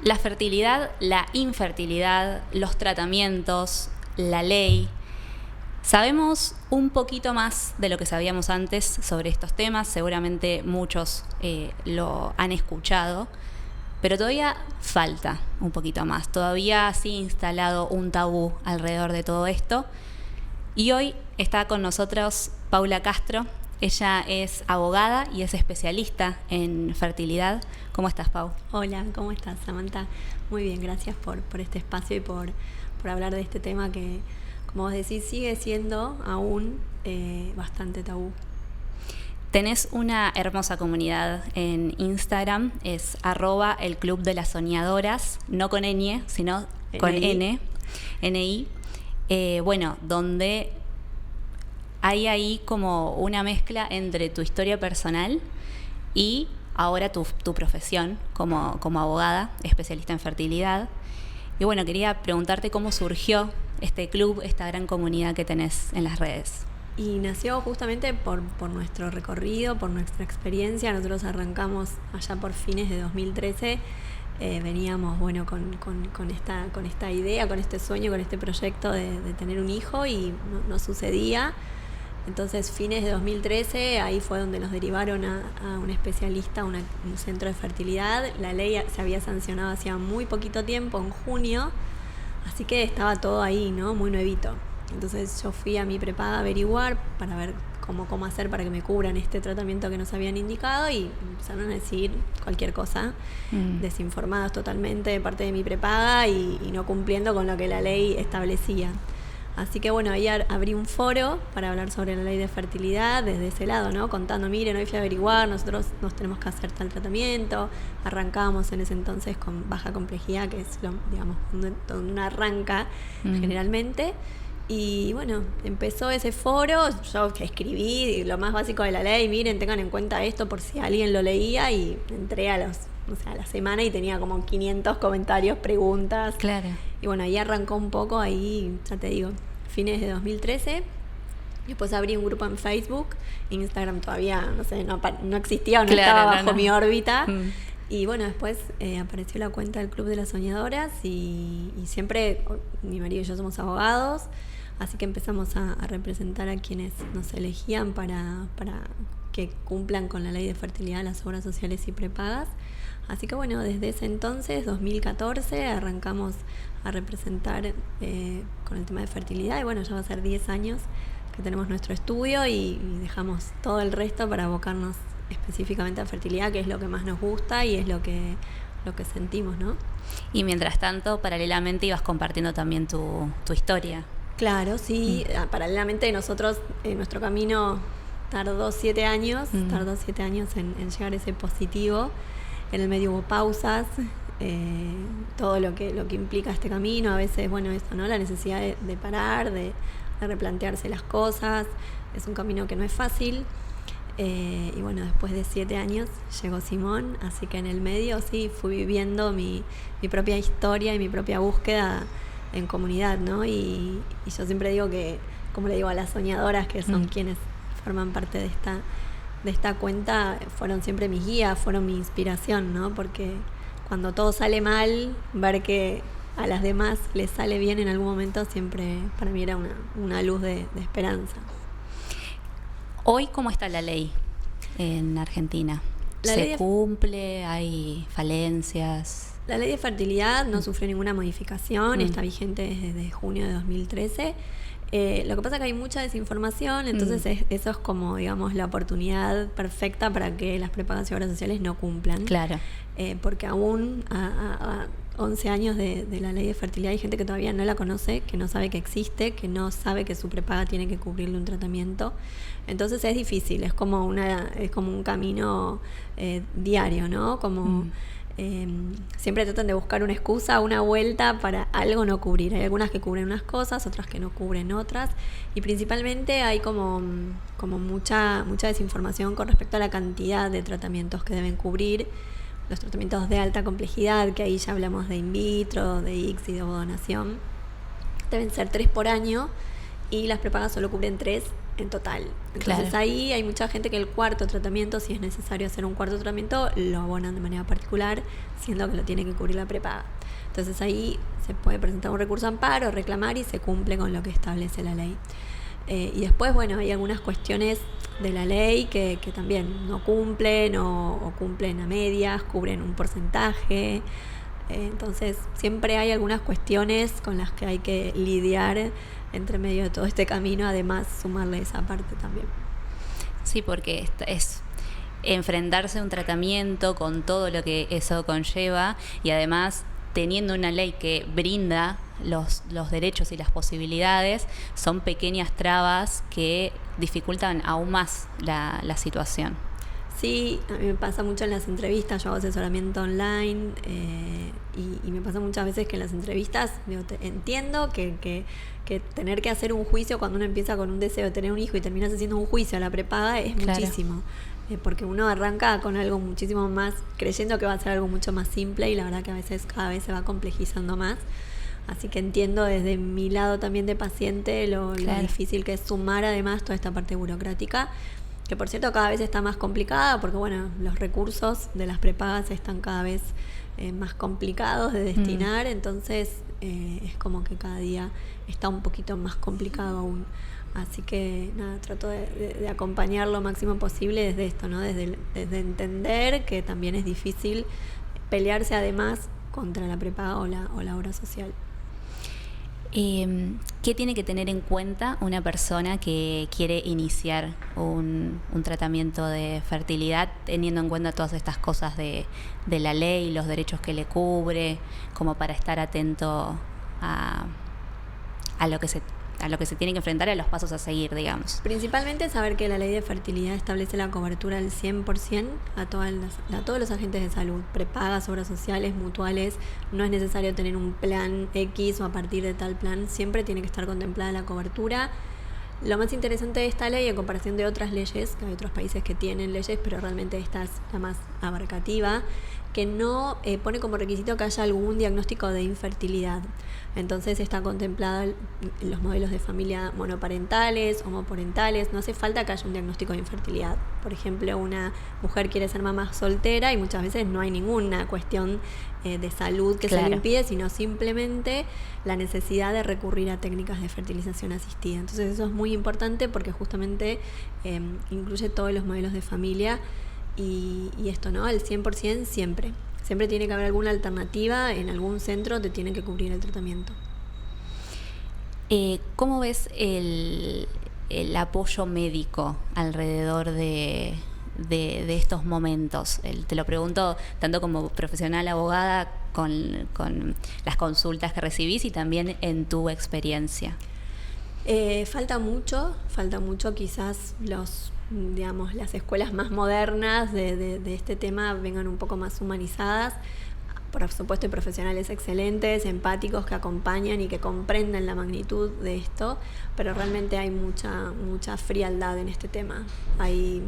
La fertilidad, la infertilidad, los tratamientos, la ley. Sabemos un poquito más de lo que sabíamos antes sobre estos temas, seguramente muchos lo han escuchado, pero todavía falta un poquito más, todavía sigue instalado un tabú alrededor de todo esto. Y hoy está con nosotros Paula Castro. Ella es abogada y es especialista en fertilidad. ¿Cómo estás, Pau? Hola, ¿cómo estás, Samantha? Muy bien, gracias por este espacio y por hablar de este tema que, como vos decís, sigue siendo aún bastante tabú. Tenés una hermosa comunidad en Instagram, es @el Club de las Soñadoras, no con ñ, sino con N-I. Bueno, donde hay ahí como una mezcla entre tu historia personal y ahora tu profesión como abogada, especialista en fertilidad. Y bueno, quería preguntarte cómo surgió este club, esta gran comunidad que tenés en las redes. Y nació justamente por nuestro recorrido, por nuestra experiencia. Nosotros arrancamos allá por fines de 2013. Veníamos con esta idea, con este sueño, con este proyecto de tener un hijo y no sucedía. Entonces, fines de 2013, ahí fue donde nos derivaron a un especialista, un centro de fertilidad. La ley se había sancionado hacía muy poquito tiempo, en junio, así que estaba todo ahí, ¿no? Muy nuevito. Entonces yo fui a mi prepaga a averiguar para ver cómo hacer para que me cubran este tratamiento que nos habían indicado y empezaron a decir cualquier cosa, desinformados totalmente de parte de mi prepaga y no cumpliendo con lo que la ley establecía. Así que bueno, ahí abrí un foro para hablar sobre la ley de fertilidad desde ese lado, ¿no? Contando, miren, hoy fui a averiguar, nosotros nos tenemos que hacer tal tratamiento. Arrancábamos en ese entonces con baja complejidad, que es donde uno arranca generalmente. Y bueno, empezó ese foro, yo escribí lo más básico de la ley, miren, tengan en cuenta esto por si alguien lo leía, y entré a la semana y tenía como 500 comentarios, preguntas. Claro. Y bueno, ahí arrancó un poco, ahí ya te digo, fines de 2013. Después abrí un grupo en Facebook, Instagram todavía, no existía o no estaba bajo mi órbita. Y bueno, después apareció la cuenta del Club de las Soñadoras y siempre mi marido y yo somos abogados, así que empezamos a representar a quienes nos elegían para que cumplan con la ley de fertilidad, las obras sociales y prepagas. Así que bueno, desde ese entonces, 2014, arrancamos a representar con el tema de fertilidad y bueno, ya va a ser 10 años que tenemos nuestro estudio y dejamos todo el resto para abocarnos específicamente a fertilidad, que es lo que más nos gusta y es lo que sentimos, ¿no? Y mientras tanto, paralelamente ibas compartiendo también tu historia. Claro, sí. Paralelamente nosotros, nuestro camino tardó 7 años, en llegar a ese positivo. En el medio hubo pausas, todo lo que implica este camino. A veces, bueno, eso, ¿no? La necesidad de parar, de replantearse las cosas. Es un camino que no es fácil. Y bueno, después de 7 años llegó Simón, así que en el medio sí fui viviendo mi propia historia y mi propia búsqueda en comunidad, ¿no? Y yo siempre digo que, como le digo a las soñadoras, que son quienes forman parte de esta cuenta, fueron siempre mis guías, fueron mi inspiración, ¿no? Porque cuando todo sale mal, ver que a las demás les sale bien en algún momento, siempre para mí era una luz de esperanza. Hoy, ¿cómo está la ley en Argentina? ¿Se cumple? ¿Hay falencias? La ley de fertilidad no sufrió ninguna modificación, está vigente desde junio de 2013. Lo que pasa es que hay mucha desinformación, entonces eso es como, digamos, la oportunidad perfecta para que las prepagas y obras sociales no cumplan. Claro. Porque aún a 11 años de la ley de fertilidad hay gente que todavía no la conoce, que no sabe que existe, que no sabe que su prepaga tiene que cubrirle un tratamiento. Entonces es difícil, es como un camino diario, ¿no? Siempre tratan de buscar una excusa, una vuelta para algo no cubrir. Hay algunas que cubren unas cosas, otras que no cubren otras, y principalmente hay como mucha desinformación con respecto a la cantidad de tratamientos que deben cubrir. Los tratamientos de alta complejidad, que ahí ya hablamos de in vitro, de ICSI, de ovodonación, deben ser 3 por año, y las prepagas solo cubren 3 en total. Entonces Claro. ahí hay mucha gente que el cuarto tratamiento, si es necesario hacer un cuarto tratamiento, lo abonan de manera particular, siendo que lo tiene que cubrir la prepaga. Entonces ahí se puede presentar un recurso de amparo, reclamar y se cumple con lo que establece la ley. Y después, bueno, hay algunas cuestiones de la ley que también no cumplen o cumplen a medias, cubren un porcentaje. Entonces siempre hay algunas cuestiones con las que hay que lidiar entre medio de todo este camino, además sumarle esa parte también. Sí, porque es enfrentarse a un tratamiento con todo lo que eso conlleva y además teniendo una ley que brinda los derechos y las posibilidades, son pequeñas trabas que dificultan aún más la situación. Sí, a mí me pasa mucho en las entrevistas, yo hago asesoramiento online y me pasa muchas veces que en las entrevistas entiendo que tener que hacer un juicio cuando uno empieza con un deseo de tener un hijo y terminas haciendo un juicio a la prepaga es Claro. muchísimo. Porque uno arranca con algo muchísimo más, creyendo que va a ser algo mucho más simple y la verdad que a veces cada vez se va complejizando más. Así que entiendo desde mi lado también de paciente lo difícil que es sumar además toda esta parte burocrática, que por cierto cada vez está más complicada porque bueno, los recursos de las prepagas están cada vez más complicados de destinar, entonces es como que cada día está un poquito más complicado aún. Así que nada, trato de acompañar lo máximo posible desde esto, ¿no? Desde entender que también es difícil pelearse además contra la prepaga o la obra social. ¿Qué tiene que tener en cuenta una persona que quiere iniciar un tratamiento de fertilidad, teniendo en cuenta todas estas cosas de la ley, los derechos que le cubre, como para estar atento a lo que se tiene que enfrentar y a los pasos a seguir, digamos? Principalmente saber que la ley de fertilidad establece la cobertura al 100% a todos los agentes de salud, prepagas, obras sociales, mutuales. No es necesario tener un plan X o a partir de tal plan, siempre tiene que estar contemplada la cobertura. Lo más interesante de esta ley, en comparación de otras leyes, que hay otros países que tienen leyes, pero realmente esta es la más abarcativa, que no pone como requisito que haya algún diagnóstico de infertilidad. Entonces está contemplado los modelos de familia monoparentales, homoparentales. No hace falta que haya un diagnóstico de infertilidad. Por ejemplo, una mujer quiere ser mamá soltera y muchas veces no hay ninguna cuestión de salud que se le impide, sino simplemente la necesidad de recurrir a técnicas de fertilización asistida. Entonces eso es muy importante porque justamente incluye todos los modelos de familia y esto, ¿no? Al 100% siempre. Siempre tiene que haber alguna alternativa, en algún centro te tienen que cubrir el tratamiento. ¿Cómo ves el apoyo médico alrededor de estos momentos? Te lo pregunto tanto como profesional abogada con las consultas que recibís y también en tu experiencia. Falta mucho, quizás las escuelas más modernas de este tema vengan un poco más humanizadas. Por supuesto hay profesionales excelentes, empáticos, que acompañan y que comprenden la magnitud de esto, pero realmente hay mucha frialdad en este tema. Hay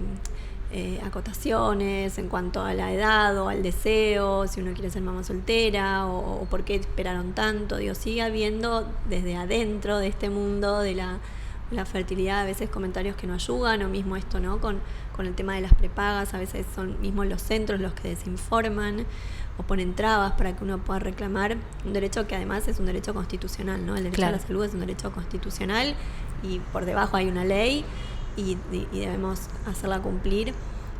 acotaciones en cuanto a la edad o al deseo, si uno quiere ser mamá soltera o por qué esperaron tanto. Sigue habiendo desde adentro de este mundo de la fertilidad a veces comentarios que no ayudan, o mismo esto, ¿no? Con el tema de las prepagas, a veces son mismos los centros los que desinforman o ponen trabas para que uno pueda reclamar un derecho que además es un derecho constitucional, ¿no? El derecho a la salud es un derecho constitucional y por debajo hay una ley y debemos hacerla cumplir,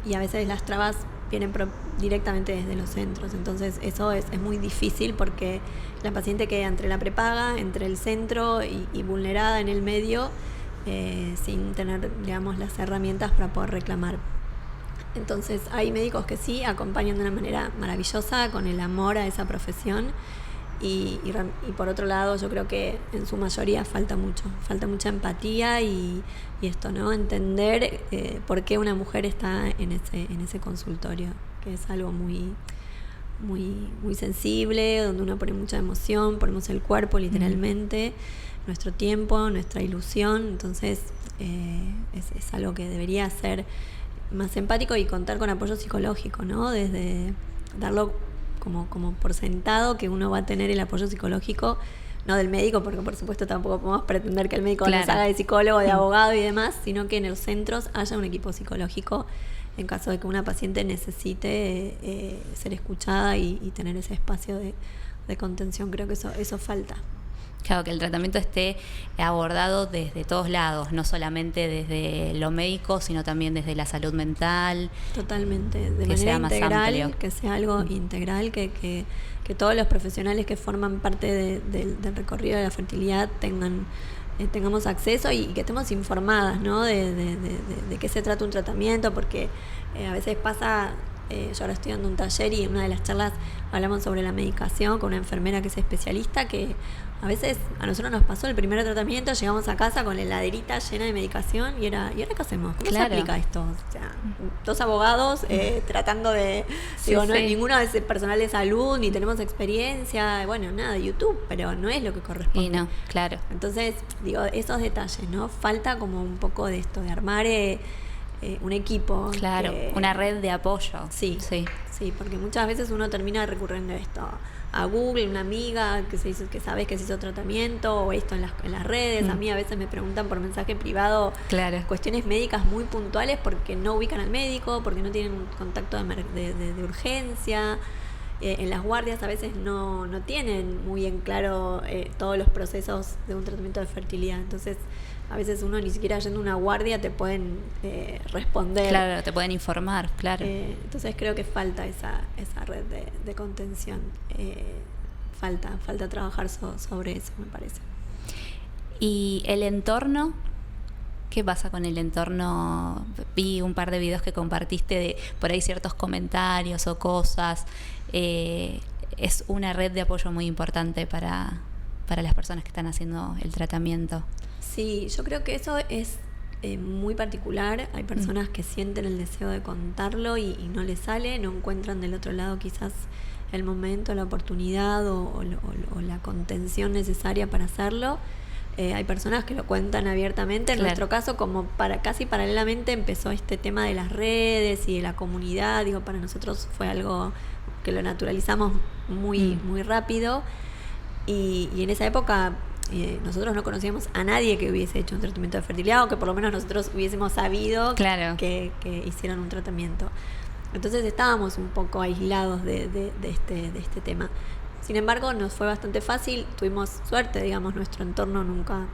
y a veces las trabas vienen directamente desde los centros. Entonces eso es muy difícil porque la paciente queda entre la prepaga, entre el centro y vulnerada en el medio, sin tener, digamos, las herramientas para poder reclamar. Entonces hay médicos que sí acompañan de una manera maravillosa, con el amor a esa profesión, y por otro lado yo creo que en su mayoría falta mucha empatía y esto, ¿no? Entender por qué una mujer está en ese consultorio, que es algo muy, muy, muy sensible, donde uno pone mucha emoción, ponemos el cuerpo literalmente, nuestro tiempo, nuestra ilusión. Entonces es algo que debería ser más empático y contar con apoyo psicológico, ¿no? Desde darlo como por sentado que uno va a tener el apoyo psicológico no del médico, porque por supuesto tampoco podemos pretender que el médico Claro. nos haga de psicólogo, de abogado y demás, sino que en los centros haya un equipo psicológico en caso de que una paciente necesite ser escuchada y tener ese espacio de contención. Creo que eso falta. Claro, que el tratamiento esté abordado desde todos lados, no solamente desde lo médico, sino también desde la salud mental. Totalmente, de Que manera sea más integral, amplio. que sea algo integral, que todos los profesionales que forman parte del recorrido de la fertilidad tengamos acceso y que estemos informadas, ¿no? de qué se trata un tratamiento, porque a veces pasa, yo ahora estoy dando un taller y en una de las charlas hablamos sobre la medicación con una enfermera que es especialista, que a veces a nosotros nos pasó el primer tratamiento, llegamos a casa con la heladerita llena de medicación y ahora ¿qué hacemos? ¿Cómo Claro. se aplica esto? O sea, dos abogados tratando de... Sí, digo, no, sí. ninguno es personal de salud, ni tenemos experiencia, bueno, nada, YouTube, pero no es lo que corresponde. Y no, claro. Entonces, digo, esos detalles, ¿no? Falta como un poco de esto, de armar un equipo. Claro, una red de apoyo. Sí, porque muchas veces uno termina recurriendo a esto, a Google, una amiga que sabes que se hizo tratamiento, o esto en las redes. A mí a veces me preguntan por mensaje privado Claro. cuestiones médicas muy puntuales porque no ubican al médico, porque no tienen un contacto de urgencia. En las guardias a veces no tienen muy en claro todos los procesos de un tratamiento de fertilidad. Entonces, a veces uno ni siquiera yendo a una guardia te pueden responder. Claro, te pueden informar, claro. Entonces creo que falta esa red de contención. Falta trabajar sobre eso, me parece. ¿Y el entorno? ¿Qué pasa con el entorno? Vi un par de videos que compartiste de por ahí ciertos comentarios o cosas. Es una red de apoyo muy importante para las personas que están haciendo el tratamiento. Sí, yo creo que eso es muy particular. Hay personas que sienten el deseo de contarlo y no les sale, no encuentran del otro lado quizás el momento, la oportunidad o la contención necesaria para hacerlo. Hay personas que lo cuentan abiertamente. En Claro. nuestro caso, como casi paralelamente empezó este tema de las redes y de la comunidad. Digo, para nosotros fue algo que lo naturalizamos muy rápido. Y en esa época nosotros no conocíamos a nadie que hubiese hecho un tratamiento de fertilidad, o que por lo menos nosotros hubiésemos sabido Claro. que hicieron un tratamiento. Entonces estábamos un poco aislados de este tema. Sin embargo, nos fue bastante fácil, tuvimos suerte, digamos, nuestro entorno nunca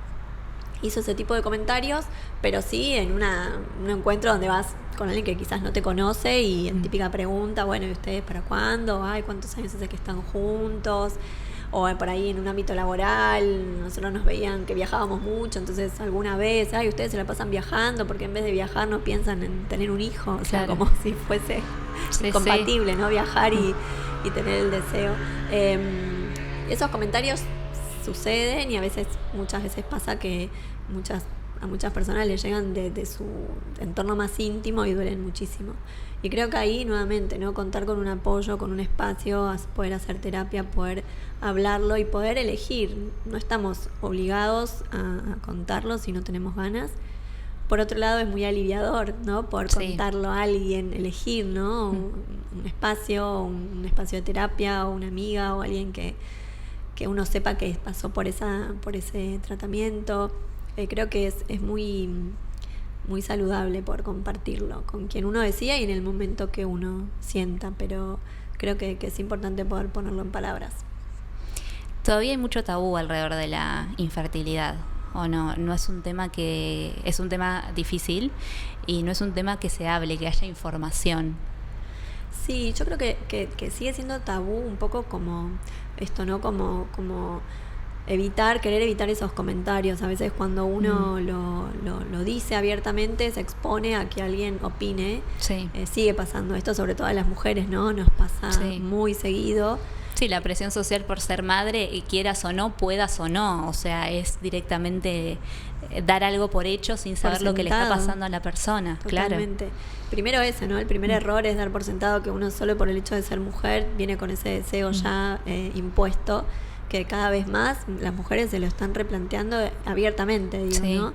hizo ese tipo de comentarios, pero sí en un encuentro donde vas con alguien que quizás no te conoce y en típica pregunta, bueno, ¿y ustedes para cuándo? Ay, ¿cuántos años hace que están juntos? O por ahí en un ámbito laboral, nosotros nos veían que viajábamos mucho, entonces alguna vez, ay, ustedes se la pasan viajando porque en vez de viajar no piensan en tener un hijo, o sea, Claro. como si fuese compatible, ¿no? Viajar y tener el deseo. Esos comentarios suceden y muchas veces pasa que a muchas personas les llegan de su entorno más íntimo y duelen muchísimo. Y creo que ahí nuevamente, ¿no? Contar con un apoyo, con un espacio, poder hacer terapia, poder hablarlo y poder elegir. No estamos obligados a contarlo si no tenemos ganas. Por otro lado, es muy aliviador, ¿no? Poder contarlo a alguien, elegir, ¿no? Un espacio de terapia, o una amiga, o alguien que uno sepa que pasó por ese tratamiento. Creo que es muy, muy saludable poder compartirlo con quien uno decida y en el momento que uno sienta, pero creo que es importante poder ponerlo en palabras. Todavía hay mucho tabú alrededor de la infertilidad, ¿o no? No es un tema es un tema difícil y no es un tema que se hable, que haya información. Sí, yo creo que sigue siendo tabú un poco como esto, ¿no? Como querer evitar esos comentarios. A veces cuando uno lo dice abiertamente, se expone a que alguien opine. Sí. Sigue pasando esto, sobre todo a las mujeres, ¿no? Nos pasa muy seguido. Sí, la presión social por ser madre, y quieras o no, puedas o no. O sea, es directamente dar algo por hecho sin saber lo que le está pasando a la persona. Totalmente. Claro. Primero eso, ¿no? El primer error es dar por sentado que uno solo por el hecho de ser mujer viene con ese deseo ya impuesto, que cada vez más las mujeres se lo están replanteando abiertamente, digo, ¿no?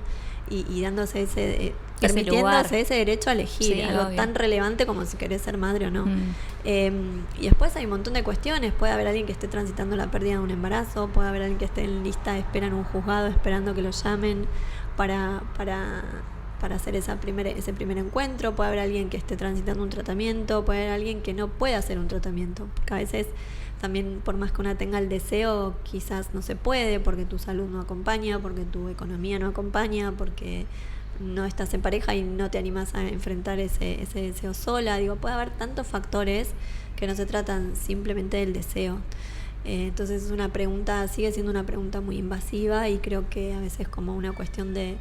y dándose ese Ese lugar. permitiéndose ese derecho a elegir, Sí, algo obvio. tan relevante como si querés ser madre o no. Y después hay un montón de cuestiones. Puede haber alguien que esté transitando la pérdida de un embarazo, puede haber alguien que esté en lista de espera en un juzgado esperando que lo llamen para hacer ese primer encuentro, puede haber alguien que esté transitando un tratamiento, puede haber alguien que no pueda hacer un tratamiento, porque a veces también, por más que una tenga el deseo, quizás no se puede porque tu salud no acompaña, porque tu economía no acompaña, porque no estás en pareja y no te animas a enfrentar ese deseo sola. Digo, puede haber tantos factores que no se tratan simplemente del deseo. Entonces es una pregunta, sigue siendo una pregunta muy invasiva, y creo que a veces como una cuestión de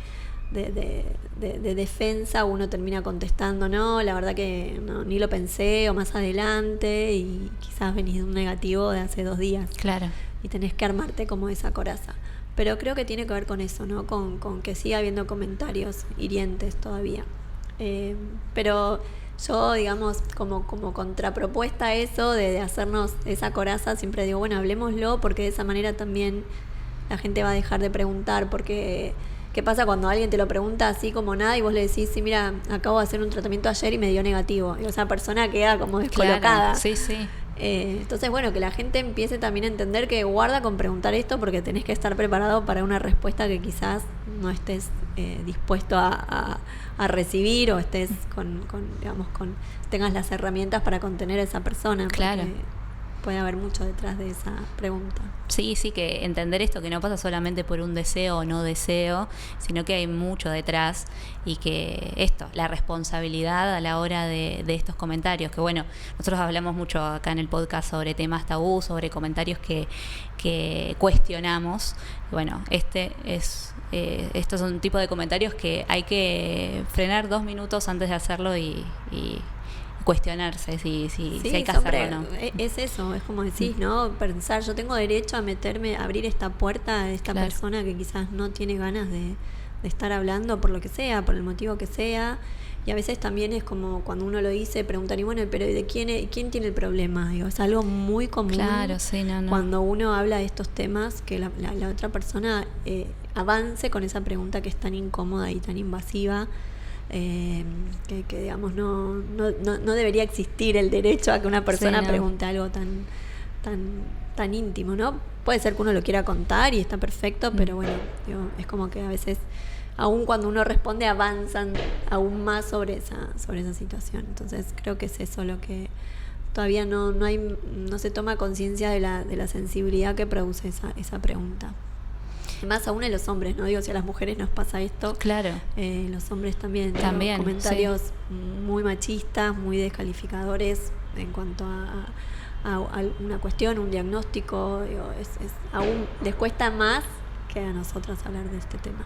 defensa uno termina contestando, no, la verdad que no, ni lo pensé, o más adelante, y quizás venís de un negativo de hace 2 días. Claro. Y tenés que armarte como esa coraza. Pero creo que tiene que ver con eso, ¿no? Con que siga habiendo comentarios hirientes todavía. Pero yo, digamos, como contrapropuesta a eso de hacernos esa coraza, siempre digo, bueno, hablemoslo, porque de esa manera también la gente va a dejar de preguntar, porque ¿qué pasa cuando alguien te lo pregunta así como nada y vos le decís, sí, mira, acabo de hacer un tratamiento ayer y me dio negativo? Y esa persona queda como descolocada. Claro, sí, sí. Entonces, bueno, que la gente empiece también a entender que guarda con preguntar esto, porque tenés que estar preparado para una respuesta que quizás no estés dispuesto a recibir, o estés tengas las herramientas para contener a esa persona. Claro. Puede haber mucho detrás de esa pregunta. Sí, sí, que entender esto, que no pasa solamente por un deseo o no deseo, sino que hay mucho detrás, y que la responsabilidad a la hora de estos comentarios, que bueno, nosotros hablamos mucho acá en el podcast sobre temas tabú, sobre comentarios que cuestionamos. Bueno, estos son un tipo de comentarios que hay que frenar 2 minutos antes de hacerlo y cuestionarse si hay que hacerlo o no. Es eso, es como decís, ¿no? Pensar, yo tengo derecho a meterme, a abrir esta puerta a esta persona que quizás no tiene ganas de estar hablando por lo que sea, por el motivo que sea. Y a veces también es como cuando uno lo dice, preguntar, y bueno, pero ¿de quién tiene el problema? Digo, es algo muy común. Claro, sí, no. Cuando uno habla de estos temas, que la otra persona avance con esa pregunta que es tan incómoda y tan invasiva. Que digamos no debería existir el derecho a que una persona pregunte algo tan íntimo, ¿no? Puede ser que uno lo quiera contar y está perfecto, pero bueno, digo, es como que a veces, aún cuando uno responde, avanzan aún más sobre esa situación. Entonces creo que es eso lo que todavía no se toma conciencia de la sensibilidad que produce esa pregunta. Más aún en los hombres, ¿no? Digo, si a las mujeres nos pasa esto, claro, los hombres también comentarios muy machistas, muy descalificadores en cuanto a una cuestión, un diagnóstico. Digo, aún les cuesta más que a nosotros hablar de este tema.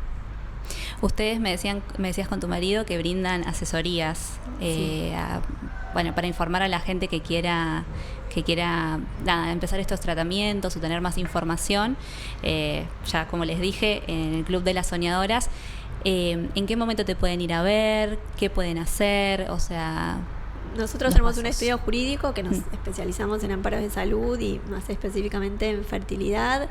Ustedes me decías con tu marido que brindan asesorías para informar a la gente que quiera empezar estos tratamientos o tener más información. Ya como les dije, en el Club de las Soñadoras, ¿en qué momento te pueden ir a ver? ¿Qué pueden hacer? O sea, nosotros tenemos un estudio jurídico que nos especializamos en amparos de salud y más específicamente en fertilidad.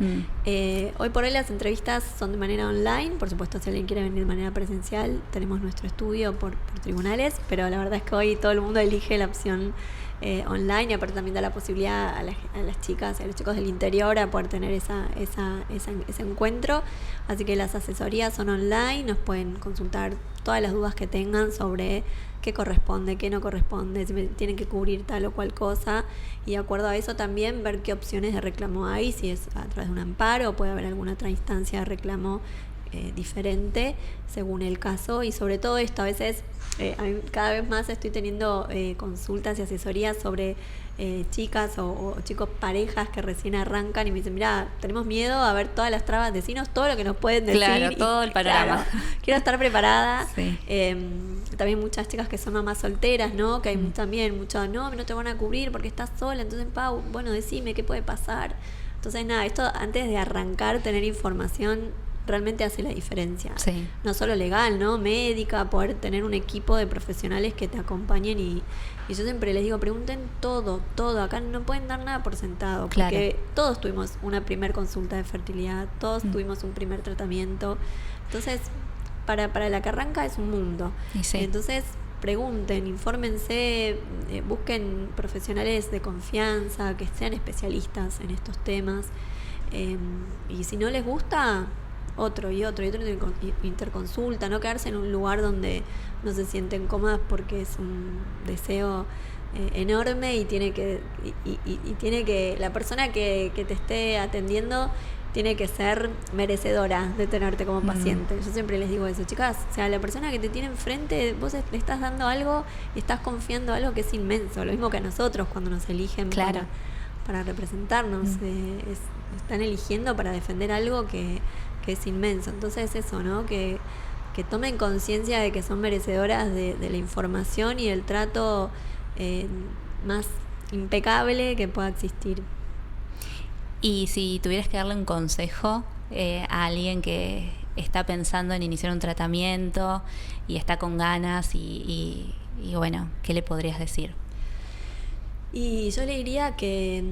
Hoy por hoy las entrevistas son de manera online. Por supuesto, si alguien quiere venir de manera presencial, tenemos nuestro estudio por tribunales, pero la verdad es que hoy todo el mundo elige la opción online, y aparte también da la posibilidad a las chicas y a los chicos del interior a poder tener ese encuentro. Así que las asesorías son online, nos pueden consultar todas las dudas que tengan sobre qué corresponde, qué no corresponde, si me tienen que cubrir tal o cual cosa, y de acuerdo a eso también ver qué opciones de reclamo hay, si es a través de un amparo o puede haber alguna otra instancia de reclamo diferente según el caso. Y sobre todo esto, a veces a mí cada vez más estoy teniendo consultas y asesorías sobre chicas o chicos, parejas que recién arrancan y me dicen, mira, tenemos miedo a ver todas las trabas, decinos todo lo que nos pueden decir. Claro, todo el panorama. Claro, quiero estar preparada. Sí. También muchas chicas que son mamás solteras, ¿no? Que hay también mucho, no te van a cubrir porque estás sola, entonces, Pau, bueno, decime qué puede pasar. Entonces, nada, esto antes de arrancar, tener información realmente hace la diferencia. Sí. No solo legal, ¿no? Médica, poder tener un equipo de profesionales que te acompañen, y yo siempre les digo, pregunten todo, acá no pueden dar nada por sentado, porque todos tuvimos una primer consulta de fertilidad, todos tuvimos un primer tratamiento. Entonces, para la que arranca es un mundo. Sí. Entonces, pregunten, infórmense, busquen profesionales de confianza, que sean especialistas en estos temas. Y si no les gusta, otro interconsulta, no quedarse en un lugar donde no se sienten cómodas porque es un deseo enorme y tiene que la persona que te esté atendiendo tiene que ser merecedora de tenerte como paciente. Yo siempre les digo eso, chicas, o sea, la persona que te tiene enfrente, vos le estás dando algo, estás confiando algo que es inmenso, lo mismo que a nosotros cuando nos eligen para representarnos, están eligiendo para defender algo que es inmenso. Entonces eso, ¿no? Que tomen conciencia de que son merecedoras de la información y el trato más impecable que pueda existir. Y si tuvieras que darle un consejo a alguien que está pensando en iniciar un tratamiento y está con ganas y bueno, ¿qué le podrías decir? Y yo le diría que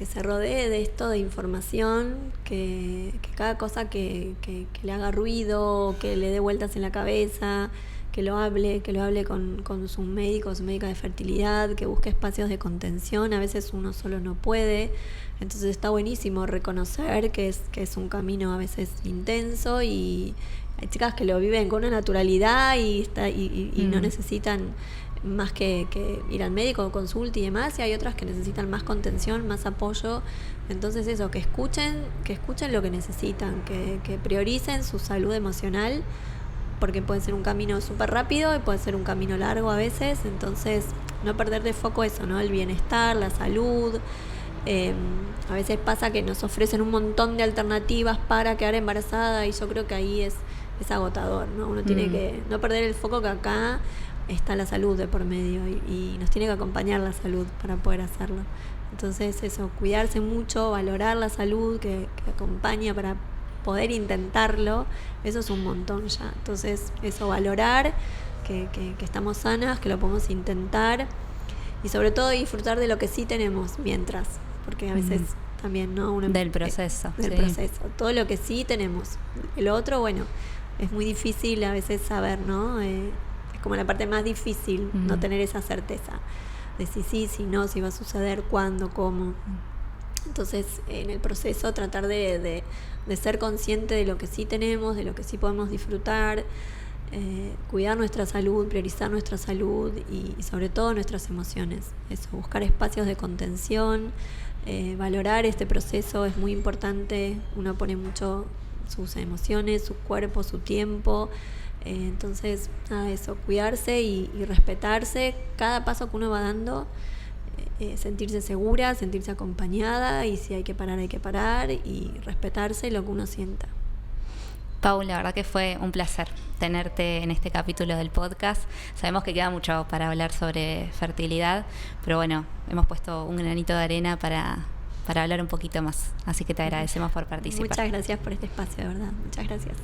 se rodee de esto de información, que cada cosa que le haga ruido, que le dé vueltas en la cabeza, que lo hable con su médico, su médica de fertilidad, que busque espacios de contención. A veces uno solo no puede, entonces está buenísimo reconocer que es un camino a veces intenso, y hay chicas que lo viven con una naturalidad y no necesitan más que ir al médico, consulta y demás, y hay otras que necesitan más contención, más apoyo. Entonces eso, que escuchen lo que necesitan, que prioricen su salud emocional, porque puede ser un camino súper rápido y puede ser un camino largo a veces. Entonces no perder de foco eso, ¿no? El bienestar, la salud. A veces pasa que nos ofrecen un montón de alternativas para quedar embarazada, y yo creo que ahí es agotador, ¿no? Uno tiene que no perder el foco, que acá está la salud de por medio y nos tiene que acompañar la salud para poder hacerlo. Entonces eso, cuidarse mucho, valorar la salud que acompaña para poder intentarlo, eso es un montón ya. Entonces eso, valorar que estamos sanas, que lo podemos intentar, y sobre todo disfrutar de lo que sí tenemos mientras, porque a veces también, ¿no? Del proceso. Proceso, todo lo que sí tenemos. El otro, bueno, es muy difícil a veces saber, ¿no? Como la parte más difícil, no tener esa certeza de si no, si va a suceder, cuándo, cómo. Entonces, en el proceso tratar de ser consciente de lo que sí tenemos, de lo que sí podemos disfrutar, cuidar nuestra salud, priorizar nuestra salud y sobre todo nuestras emociones. Eso, buscar espacios de contención, valorar este proceso es muy importante. Uno pone mucho sus emociones, su cuerpo, su tiempo. Entonces, nada, eso, cuidarse y respetarse cada paso que uno va dando, sentirse segura, sentirse acompañada, y si hay que parar y respetarse lo que uno sienta. Pau, la verdad que fue un placer tenerte en este capítulo del podcast. Sabemos que queda mucho para hablar sobre fertilidad, pero bueno, hemos puesto un granito de arena para hablar un poquito más. Así que te agradecemos por participar. Muchas gracias por este espacio, de verdad. Muchas gracias.